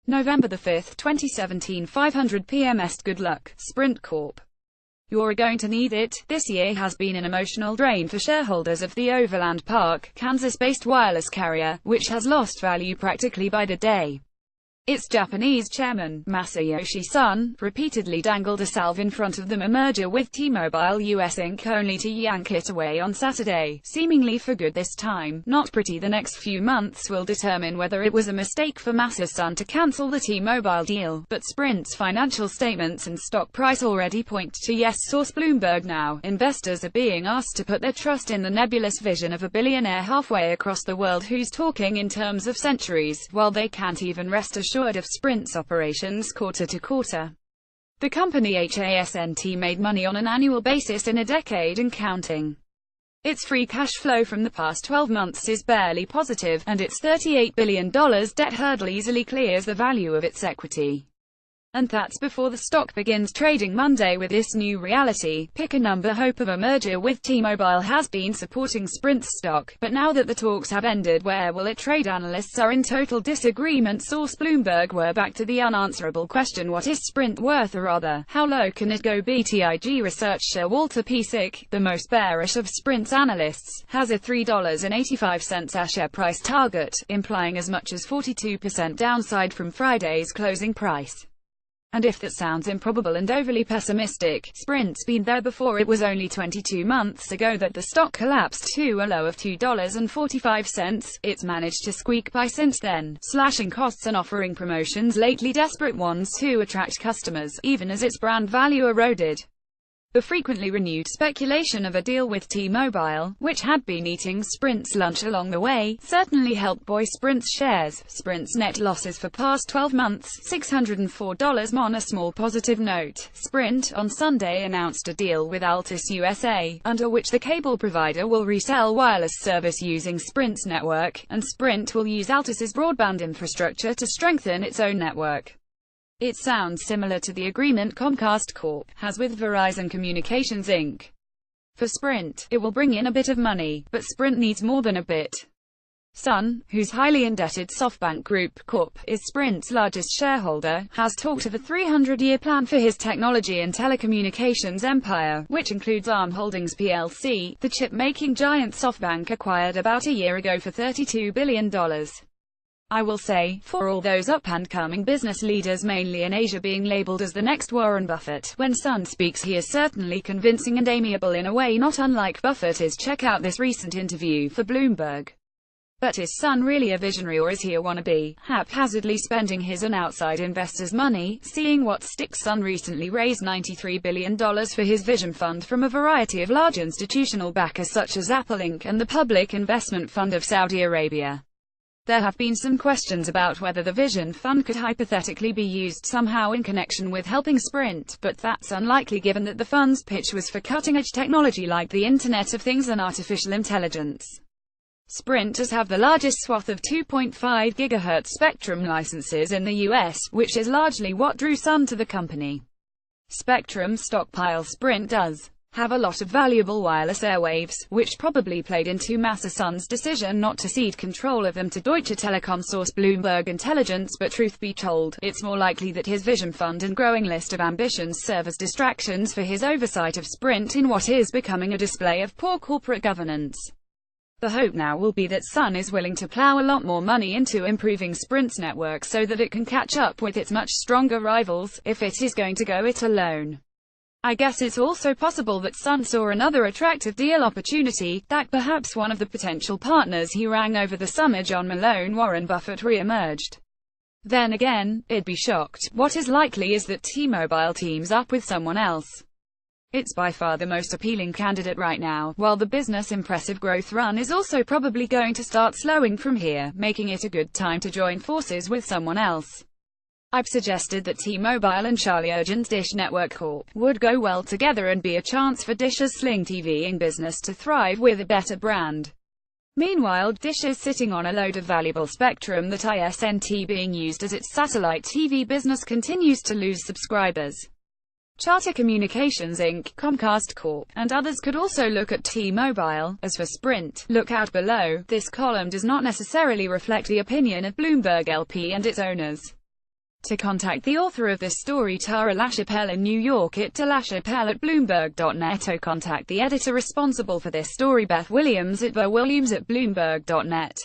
November 5, 2017, 5:00 p.m. Est. Good luck, Sprint Corp. You're going to need it. This year has been an emotional drain for shareholders of the Overland Park, Kansas-based wireless carrier, which has lost value practically by the day. Its Japanese chairman, Masayoshi Son, repeatedly dangled a salve in front of them, a merger with T-Mobile US Inc., only to yank it away on Saturday, seemingly for good this time. Not pretty. The next few months will determine whether it was a mistake for Masa Son to cancel the T-Mobile deal, but Sprint's financial statements and stock price already point to yes. Source Bloomberg. Now, investors are being asked to put their trust in the nebulous vision of a billionaire halfway across the world who's talking in terms of centuries, while they can't even rest assured of Sprint's operations quarter to quarter. The company HASNT made money on an annual basis in a decade and counting. Its free cash flow from the past 12 months is barely positive, and its $38 billion debt hurdle easily clears the value of its equity. And that's before the stock begins trading Monday. With this new reality, pick a number. Hope of a merger with T-Mobile has been supporting Sprint's stock, but now that the talks have ended, where will it trade? Analysts are in total disagreement. Source Bloomberg. We're back to the unanswerable question: what is Sprint worth, or rather, how low can it go? BTIG researcher Walter Piecyk, the most bearish of Sprint's analysts, has a $3.85 a share price target, implying as much as 42% downside from Friday's closing price. And if that sounds improbable and overly pessimistic, Sprint's been there before. It was only 22 months ago that the stock collapsed to a low of $2.45. It's managed to squeak by since then, slashing costs and offering promotions, lately desperate ones, to attract customers, even as its brand value eroded. The frequently renewed speculation of a deal with T-Mobile, which had been eating Sprint's lunch along the way, certainly helped buoy Sprint's shares. Sprint's net losses for past 12 months, $604. On a small positive note, Sprint on Sunday announced a deal with Altice USA, under which the cable provider will resell wireless service using Sprint's network, and Sprint will use Altice's broadband infrastructure to strengthen its own network. It sounds similar to the agreement Comcast Corp. has with Verizon Communications Inc. For Sprint, it will bring in a bit of money, but Sprint needs more than a bit. Sun, whose highly indebted SoftBank Group Corp. is Sprint's largest shareholder, has talked of a 300-year plan for his technology and telecommunications empire, which includes ARM Holdings plc, the chip-making giant SoftBank acquired about a year ago for $32 billion. I will say, for all those up-and-coming business leaders mainly in Asia being labeled as the next Warren Buffett, when Sun speaks he is certainly convincing and amiable in a way not unlike Buffett is. Check out this recent interview for Bloomberg. But is Sun really a visionary, or is he a wannabe, haphazardly spending his and outside investors' money? Seeing what sticks. Sun recently raised $93 billion for his Vision Fund from a variety of large institutional backers such as Apple Inc. and the Public Investment Fund of Saudi Arabia. There have been some questions about whether the Vision Fund could hypothetically be used somehow in connection with helping Sprint, but that's unlikely given that the fund's pitch was for cutting-edge technology like the Internet of Things and artificial intelligence. Sprint does have the largest swath of 2.5 GHz spectrum licenses in the US, which is largely what drew Sun to the company. Spectrum stockpile. Sprint does have a lot of valuable wireless airwaves, which probably played into Masa Son's decision not to cede control of them to Deutsche Telekom. Source Bloomberg Intelligence. But truth be told, it's more likely that his Vision Fund and growing list of ambitions serve as distractions for his oversight of Sprint in what is becoming a display of poor corporate governance. The hope now will be that Sun is willing to plow a lot more money into improving Sprint's network so that it can catch up with its much stronger rivals, if it is going to go it alone. I guess it's also possible that Sun saw another attractive deal opportunity, that perhaps one of the potential partners he rang over the summer, John Malone, Warren Buffett, re-emerged. Then again, I'd be shocked. What is likely is that T-Mobile teams up with someone else. It's by far the most appealing candidate right now, while the business' impressive growth run is also probably going to start slowing from here, making it a good time to join forces with someone else. I've suggested that T-Mobile and Charlie Urgent's Dish Network Corp. would go well together and be a chance for Dish's Sling TVing business to thrive with a better brand. Meanwhile, Dish is sitting on a load of valuable spectrum that isn't being used as its satellite TV business continues to lose subscribers. Charter Communications Inc., Comcast Corp., and others could also look at T-Mobile. As for Sprint, look out below. This column does not necessarily reflect the opinion of Bloomberg LP and its owners. To contact the author of this story, Tara LaChapelle in New York, at lachapelle@bloomberg.net, or contact the editor responsible for this story, Beth Williams, at bwilliams@bloomberg.net.